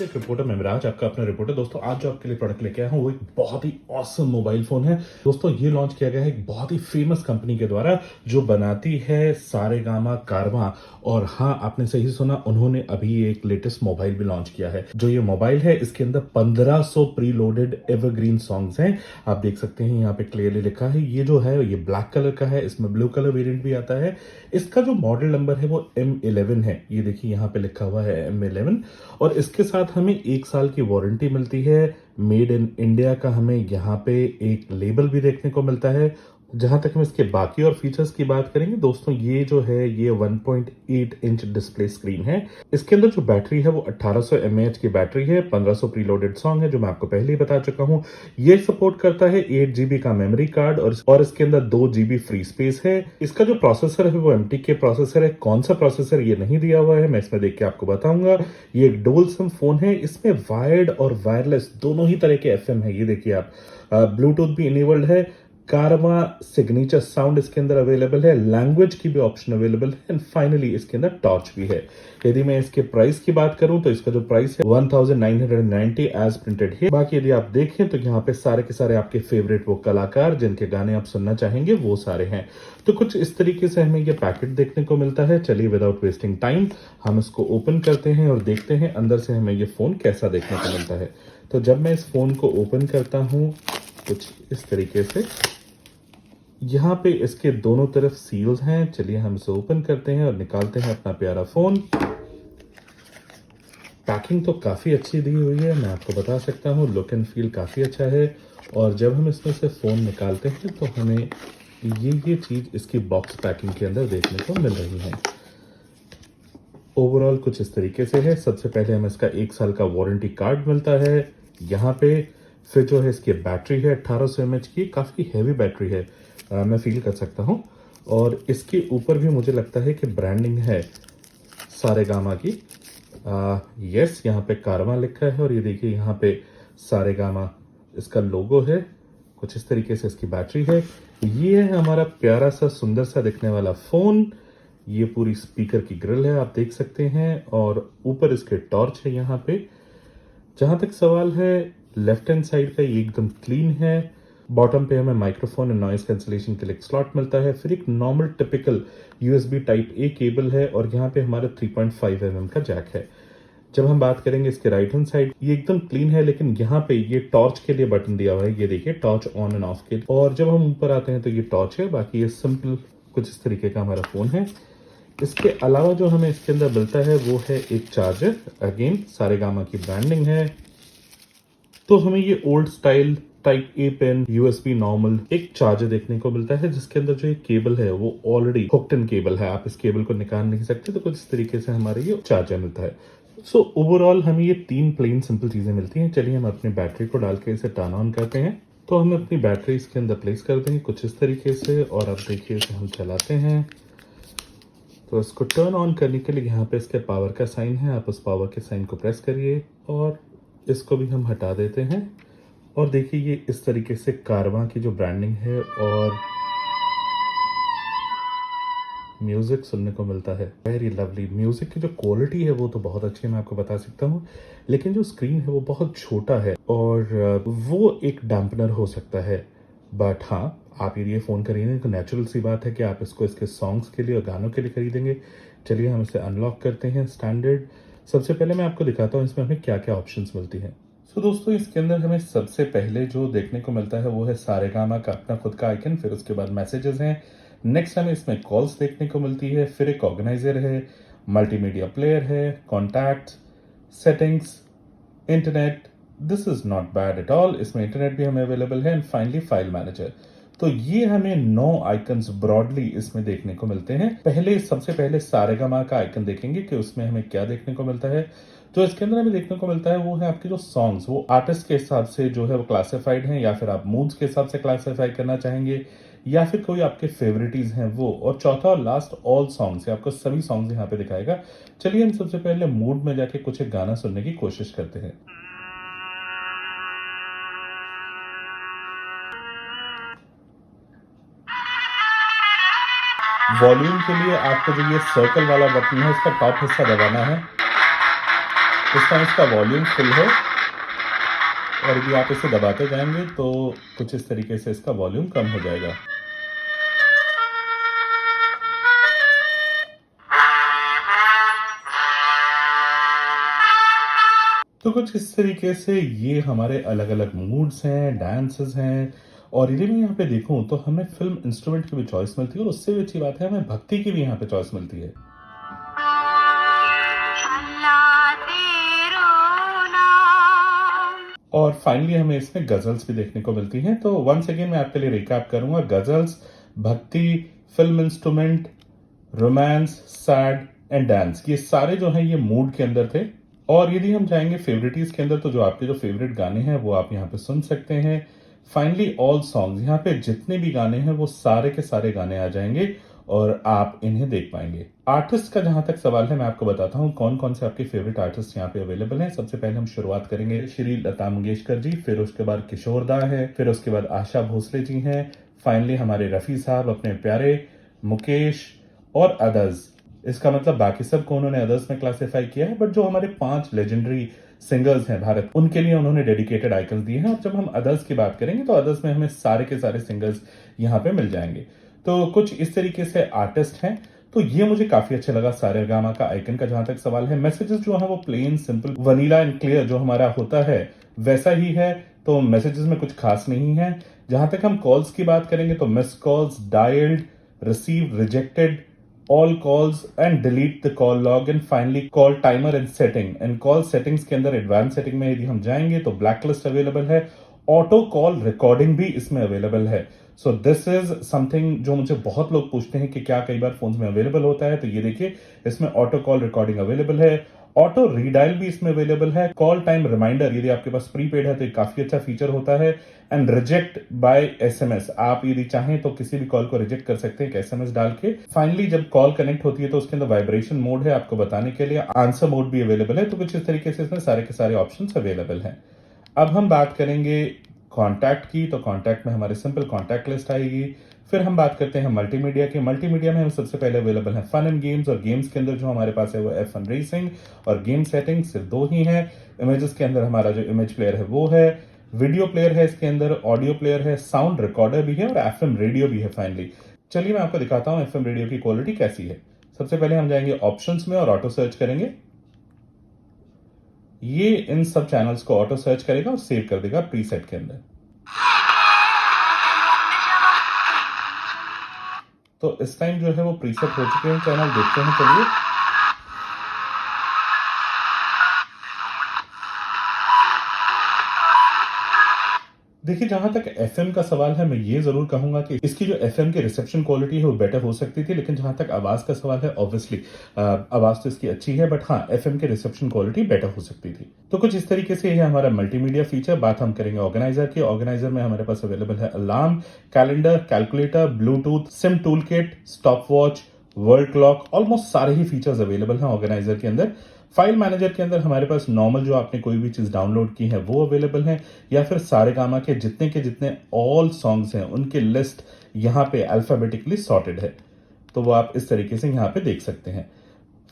एक रिपोर्टर मेमराज आपका अपना रिपोर्टर। दोस्तों आज जो आपके लिए प्रोडक्ट लेके आया हूँ वो एक बहुत ही ऑसम मोबाइल फोन है। दोस्तों ये लॉन्च किया गया है एक बहुत ही फेमस कंपनी के द्वारा जो बनाती है सारेगामा कारवां। और हाँ, आपने सही सुना, उन्होंने अभी एक लेटेस्ट मोबाइल भी लॉन्च किया है। जो ये मोबाइल है इसके अंदर 1500 प्री लोडेड एवरग्रीन सॉन्ग्स हैं। आप देख सकते हैं यहाँ पे क्लियरली लिखा है। ये जो है ये ब्लैक कलर का है, इसमें ब्लू कलर वेरिएंट भी आता है। इसका जो मॉडल नंबर है वो M11 है। ये देखिए यहाँ पे लिखा हुआ है M11। और इसके साथ हमें 1 साल की वारंटी मिलती है। मेड इन इंडिया का हमें यहाँ पे एक लेबल भी देखने को मिलता है। जहां तक हम इसके बाकी और फीचर्स की बात करेंगे दोस्तों, ये जो है ये 1.8 इंच डिस्प्ले स्क्रीन है। इसके अंदर जो बैटरी है वो 1800 mAh की बैटरी है। 1500 प्रीलोडेड सॉन्ग है जो मैं आपको पहले ही बता चुका हूँ। ये सपोर्ट करता है 8 GB का मेमोरी कार्ड और इसके अंदर 2 GB फ्री स्पेस है। इसका जो प्रोसेसर है वो MTK प्रोसेसर है। कौन सा प्रोसेसर ये नहीं दिया हुआ है, मैं इसमें देख के आपको बताऊंगा। ये एक डुअल सिम फोन है। इसमें वायर्ड और वायरलेस दोनों ही तरह के FM है। ये देखिए आप, ब्लूटूथ भी इनेबल्ड है। कारवां सिग्नेचर साउंड इसके अंदर अवेलेबल है। लैंग्वेज की भी ऑप्शन अवेलेबल है। एंड फाइनली इसके अंदर टॉर्च भी है। यदि मैं इसके प्राइस की बात करूं तो इसका जो प्राइस है 1990 एज प्रिंटेड है। बाकी यदि आप देखें तो यहाँ पे सारे के सारे आपके फेवरेट वो कलाकार जिनके गाने आप सुनना चाहेंगे वो सारे हैं। तो कुछ इस तरीके से हमें ये पैकेट देखने को मिलता है। चलिए विदाउट वेस्टिंग टाइम हम इसको ओपन करते हैं और देखते हैं अंदर से हमें ये फोन कैसा देखने को मिलता है। तो जब मैं इस फोन को ओपन करता हूँ कुछ इस तरीके से, यहाँ पे इसके दोनों तरफ सील्स हैं। चलिए हम इसे ओपन करते हैं और निकालते हैं अपना प्यारा फोन। पैकिंग तो काफी अच्छी दी हुई है, मैं आपको बता सकता हूँ। लुक एंड फील काफी अच्छा है। और जब हम इसमें से फोन निकालते हैं तो हमें ये चीज इसकी बॉक्स पैकिंग के अंदर देखने को मिल रही है। ओवरऑल कुछ इस तरीके से है। सबसे पहले हमें इसका 1 साल का वारंटी कार्ड मिलता है यहाँ पे। फिर जो है इसकी बैटरी है 1800 mAh की, काफी हैवी बैटरी है, मैं फील कर सकता हूँ। और इसके ऊपर भी मुझे लगता है कि ब्रांडिंग है सारेगामा की। यस, यहाँ पे कारवां लिखा है और ये देखिए यहाँ पे सारेगामा इसका लोगो है। कुछ इस तरीके से इसकी बैटरी है। ये है हमारा प्यारा सा सुंदर सा दिखने वाला फोन। ये पूरी स्पीकर की ग्रिल है, आप देख सकते हैं। और ऊपर इसके टॉर्च है यहाँ पे। जहां तक सवाल है लेफ्ट हैंड साइड का, ये एकदम क्लीन है। बॉटम पे हमें माइक्रोफोन एंड नॉइज कैंसिलेशन के लिए एक स्लॉट मिलता है। फिर एक normal typical USB type A cable है और यहाँ पे हमारा 3.5 mm का जैक है। जब हम बात करेंगे इसके राइट हैंड साइड, ये एकदम क्लीन है, लेकिन यहाँ पे ये टॉर्च के लिए बटन दिया हुआ है। ये देखिए, टॉर्च ऑन एंड ऑफ के। और जब हम ऊपर आते हैं तो ये टॉर्च है। बाकी ये सिंपल कुछ इस तरीके का हमारा फोन है। इसके अलावा जो हमें इसके अंदर मिलता है वो है एक चार्जर। अगेन सारेगामा की ब्रांडिंग है। तो हमें ये old style type A pen USB normal एक चार्जर देखने को मिलता है, जिसके अंदर जो ये केबल है वो ऑलरेडी हुक्ड इन केबल है। आप इस केबल को निकाल नहीं सकते। तो कुछ इस तरीके से हमारे ये चार्जर मिलता है। सो ओवरऑल हमें ये 3 प्लेन सिंपल चीजें मिलती हैं। चलिए हम अपनी बैटरी को डाल के इसे टर्न ऑन करते हैं। तो हम अपनी बैटरी इसके अंदर प्लेस कर देंगे कुछ इस तरीके से। और अब देखिए इसे हम चलाते हैं। तो इसको टर्न ऑन करने के लिए यहाँ पे इसके पावर का साइन है। आप उस पावर के साइन को प्रेस करिए और इसको भी हम हटा देते हैं। और देखिए ये इस तरीके से कारवां की जो ब्रांडिंग है और म्यूजिक सुनने को मिलता है। Very lovely. म्यूजिक की जो क्वालिटी है वो तो बहुत अच्छी है, मैं आपको बता सकता हूँ। लेकिन जो स्क्रीन है वो बहुत छोटा है और वो एक डैम्पनर हो सकता है। बट हाँ, आप यदि ये फ़ोन खरीदेंगे तो नेचुरल सी बात है कि आप इसको इसके सॉन्ग्स के लिए और गानों के लिए खरीदेंगे। चलिए हम इसे अनलॉक करते हैं स्टैंडर्ड। सबसे पहले मैं आपको दिखाता हूँ इसमें हमें क्या क्या ऑप्शंस मिलती हैं। सो दोस्तों, इसके अंदर हमें सबसे पहले जो देखने को मिलता है वो है सारेगामा का अपना खुद का आइकन। फिर उसके बाद मैसेजेस हैं, नेक्स्ट हमें इसमें कॉल्स देखने को मिलती है, फिर एक ऑर्गेनाइजर है, मल्टीमीडिया प्लेयर है, contact, settings, internet. This is not bad at all. इसमें इंटरनेट भी हमें अवेलेबल है एंड फाइनली फाइल मैनेजर। तो ये हमें 9 आइकन्स ब्रॉडली इसमें देखने को मिलते हैं। सबसे पहले सारेगामा का आइकन देखेंगे कि उसमें हमें क्या देखने को मिलता है। जो इसके अंदर हमें देखने को मिलता है वो है आपके जो सॉन्ग्स, वो आर्टिस्ट के हिसाब से जो है वो क्लासिफाइड हैं, या फिर आप मूड्स के हिसाब से क्लासिफाई करना चाहेंगे, या फिर कोई आपके फेवरेटीज हैं वो। और चौथा और लास्ट ऑल सॉन्ग्स है, आपको सभी सॉन्ग्स यहाँ पे दिखाएगा। चलिए हम सबसे पहले मूड में जाके कुछ एक गाना सुनने की कोशिश करते हैं। वॉल्यूम के लिए आपको जो ये सर्कल वाला बटन है इसका टॉप हिस्सा दबाना है। इस टाइम इसका वॉल्यूम फुल है और यदि आप इसे दबाते जाएंगे तो कुछ इस तरीके से इसका वॉल्यूम कम हो जाएगा। तो कुछ इस तरीके से ये हमारे अलग अलग मूड्स हैं, डांसेस हैं। और यदि मैं यहाँ पे देखूं तो हमें फिल्म इंस्ट्रूमेंट की भी चॉइस मिलती है, और उससे भी अच्छी बात है हमें भक्ति की भी यहाँ पे चॉइस मिलती है। और फाइनली हमें इसमें गजल्स भी देखने को मिलती हैं। तो वंस अगेन मैं आपके लिए रिकैप करूंगा। गजल्स, भक्ति, film instrument, romance, sad and dance, ये सारे जो हैं ये मूड के अंदर थे। और यदि हम जाएंगे फेवरेटीज के अंदर तो जो आपके जो फेवरेट गाने हैं वो आप यहाँ पे सुन सकते हैं। फाइनली ऑल सॉन्ग्स, यहाँ पे जितने भी गाने हैं वो सारे के सारे गाने आ जाएंगे और आप इन्हें देख पाएंगे। आर्टिस्ट का जहां तक सवाल है मैं आपको बताता हूँ कौन कौन से आपके फेवरेट आर्टिस्ट यहाँ पे अवेलेबल हैं। सबसे पहले हम शुरुआत करेंगे श्री लता मंगेशकर जी, फिर उसके बाद किशोर दा है, फिर उसके बाद आशा भोसले जी हैं, फाइनली हमारे रफी साहब अपने प्यारे, मुकेश और अदर्स। इसका मतलब बाकी सबको उन्होंने अदर्स में क्लासिफाई किया है, बट जो हमारे 5 लेजेंडरी सिंगर्स हैं भारत, उनके लिए उन्होंने डेडिकेटेड आइकन्स दिए हैं। और जब हम अदर्स की बात करेंगे तो अदर्स में हमें सारे के सारे सिंगर्स यहाँ पे मिल जाएंगे। तो कुछ इस तरीके से आर्टिस्ट हैं। तो ये मुझे काफी अच्छा लगा सारेगामा का आइकन का। जहां तक सवाल है, मैसेजेस जो है वो plain simple vanilla and clear जो हमारा होता है वैसा ही है, तो मैसेजेस में कुछ खास नहीं है। जहां तक हम कॉल्स की बात करेंगे तो miss calls, dialled, receive, rejected, all calls and delete the call log and finally call timer and setting. And call settings के अंदर एडवांस सेटिंग में यदि हम जाएंगे तो ब्लैकलिस्ट अवेलेबल है, ऑटो कॉल रिकॉर्डिंग भी इसमें अवेलेबल है। सो दिस इज समथिंग जो मुझे बहुत लोग पूछते हैं कि क्या कई बार फोन्स में अवेलेबल होता है, तो ये देखिए इसमें ऑटो कॉल रिकॉर्डिंग अवेलेबल है, ऑटो रीडायल भी इसमें अवेलेबल है, कॉल टाइम रिमाइंडर यदि आपके पास प्रीपेड है तो ये काफी अच्छा फीचर होता है, एंड रिजेक्ट बाय एसएमएस, आप यदि चाहें तो किसी भी कॉल को रिजेक्ट कर सकते हैं एक एसएमएस डाल के। फाइनली जब कॉल कनेक्ट होती है तो उसके अंदर वाइब्रेशन मोड है आपको बताने के लिए, आंसर मोड भी अवेलेबल है। तो कुछ इस तरीके से इसमें सारे के सारे ऑप्शन अवेलेबल हैं। अब हम बात करेंगे कॉन्टैक्ट की, तो कॉन्टैक्ट में हमारे सिंपल कॉन्टैक्ट लिस्ट आएगी। फिर हम बात करते हैं मल्टीमीडिया की। मल्टीमीडिया में हम सबसे पहले अवेलेबल है फन एंड गेम्स, और गेम्स के अंदर जो हमारे पास है वो F1 रेसिंग, और गेम सेटिंग सिर्फ 2 ही है। इमेजेस के अंदर हमारा जो इमेज प्लेयर है वो है, वीडियो प्लेयर है इसके अंदर, ऑडियो प्लेयर है, साउंड रिकॉर्डर भी है और FM रेडियो भी है। फाइनली चलिए मैं आपको दिखाता हूँ FM रेडियो की क्वालिटी कैसी है। सबसे पहले हम जाएंगे ऑप्शंस में और ऑटो सर्च करेंगे। ये इन सब चैनल्स को ऑटो सर्च करेगा और सेव कर देगा प्रीसेट के अंदर। तो इस टाइम जो है वो प्रीसेट हो चुके हैं चैनल, देखते हैं चलिए। देखिए जहां तक FM का सवाल है मैं ये जरूर कहूंगा कि इसकी जो FM की रिसेप्शन क्वालिटी है वो बेटर हो सकती थी, लेकिन जहां तक आवाज का सवाल है ऑब्वियसली आवाज तो इसकी अच्छी है, बट हाँ FM की रिसेप्शन क्वालिटी बेटर हो सकती थी। तो कुछ इस तरीके से ये हमारा मल्टीमीडिया फीचर। बात हम करेंगे ऑर्गेनाइजर की। ऑर्गेनाइजर में हमारे पास अवेलेबल है alarm, calendar, calculator, Bluetooth, SIM tool kit, stop watch, world clock, almost सारे ही फीचर्स अवेलेबल हैं ऑर्गेनाइजर के अंदर। फाइल मैनेजर के अंदर हमारे पास नॉर्मल जो आपने कोई भी चीज डाउनलोड की है वो अवेलेबल है, या फिर सारेगामा के जितने ऑल सॉन्ग्स हैं उनकी लिस्ट यहाँ पे अल्फाबेटिकली सॉर्टेड है, तो वो आप इस तरीके से यहाँ पे देख सकते हैं।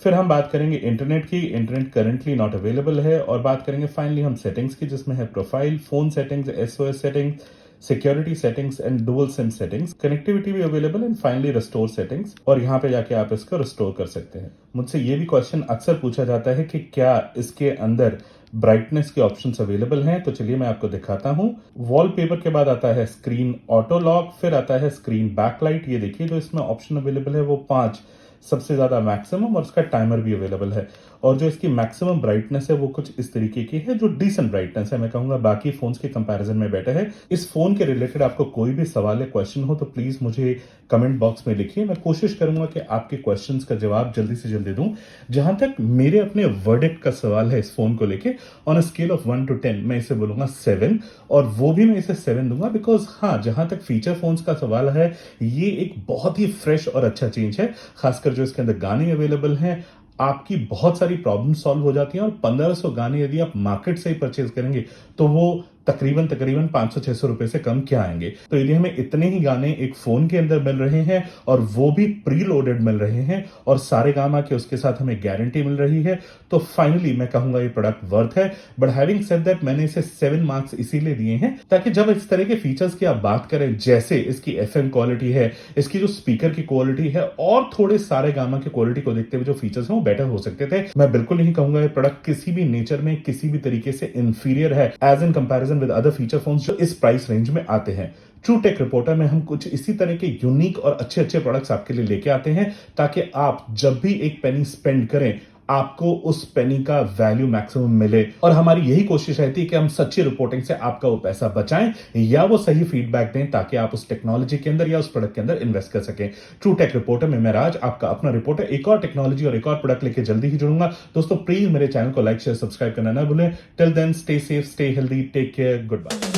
फिर हम बात करेंगे इंटरनेट की। इंटरनेट करंटली नॉट अवेलेबल है। और बात करेंगे फाइनली हम सेटिंग्स की, जिसमें है profile, phone settings, SOS settings, security settings and dual sim settings, connectivity भी available and finally restore settings. और यहाँ पे जाके आप इसको रिस्टोर कर सकते हैं। मुझसे ये भी क्वेश्चन अक्सर पूछा जाता है कि क्या इसके अंदर ब्राइटनेस के ऑप्शंस अवेलेबल हैं, तो चलिए मैं आपको दिखाता हूं। वॉलपेपर के बाद आता है स्क्रीन ऑटो लॉक, फिर आता है स्क्रीन बैकलाइट। ये देखिए जो इसमें ऑप्शन अवेलेबल है वो 5 सबसे ज्यादा मैक्सिमम, और उसका टाइमर भी अवेलेबल है। और जो इसकी मैक्सिमम ब्राइटनेस है वो कुछ इस तरीके की है, जो डिसेंट ब्राइटनेस है, मैं कहूंगा बाकी फोन्स के कंपैरिजन में बेटर है। इस फोन के रिलेटेड आपको कोई भी सवाल या क्वेश्चन हो तो प्लीज मुझे कमेंट बॉक्स में लिखिए, मैं कोशिश करूंगा कि आपके क्वेश्चंस का जवाब जल्दी से जल्दी दूं। जहां तक मेरे अपने वर्डिक्ट का सवाल है इस फोन को लेके, on a scale of 1 to 10 मैं इसे बोलूंगा 7, और वो भी मैं इसे 7 दूंगा बिकॉज हाँ, जहां तक फीचर फोन्स का सवाल है, ये एक बहुत ही फ्रेश और अच्छा चेंज है। खासकर जो इसके अंदर गाने अवेलेबल हैं, आपकी बहुत सारी प्रॉब्लम सॉल्व हो जाती हैं। और 1500 गाने यदि आप मार्केट से ही परचेज करेंगे तो वो तकरीबन 500-600 रुपए से कम क्या आएंगे। तो यदि हमें इतने ही गाने एक फोन के अंदर मिल रहे हैं और वो भी प्री लोडेड मिल रहे हैं और सारे गामा के उसके साथ हमें गारंटी मिल रही है, तो फाइनली मैं कहूंगा ये प्रोडक्ट वर्थ है। बट हैविंग सेड दैट, मैंने इसे 7 मार्क्स इसीलिए दिए हैं ताकि जब इस तरह के फीचर्स की आप बात करें, जैसे इसकी FM क्वालिटी है, इसकी जो स्पीकर की क्वालिटी है, और थोड़े सारे गामा की क्वालिटी को देखते हुए जो फीचर्स हैं वो बेटर हो सकते थे। मैं बिल्कुल नहीं कहूंगा ये प्रोडक्ट किसी भी नेचर में किसी भी तरीके से इंफीरियर है as in comparison with other feature phones जो इस प्राइस रेंज में आते हैं। ट्रू टेक रिपोर्टर में हम कुछ इसी तरह के यूनिक और अच्छे अच्छे प्रोडक्ट्स आपके लिए लेके आते हैं, ताकि आप जब भी एक पेनी स्पेंड करें, आपको उस पेनी का वैल्यू मैक्सिमम मिले। और हमारी यही कोशिश रहती है कि हम सच्ची रिपोर्टिंग से आपका वो पैसा बचाएं या वो सही फीडबैक दें, ताकि आप उस टेक्नोलॉजी के अंदर या उस प्रोडक्ट के अंदर इन्वेस्ट कर सकें। ट्रू टेक रिपोर्टर में मैं राज, आपका अपना रिपोर्टर, एक और टेक्नोलॉजी और एक और प्रोडक्ट लेके जल्दी ही जुड़ूंगा। दोस्तों प्लीज मेरे चैनल को लाइक शेयर सब्सक्राइब करना ना भूलें। Till then, stay safe, stay healthy, take care, good bye.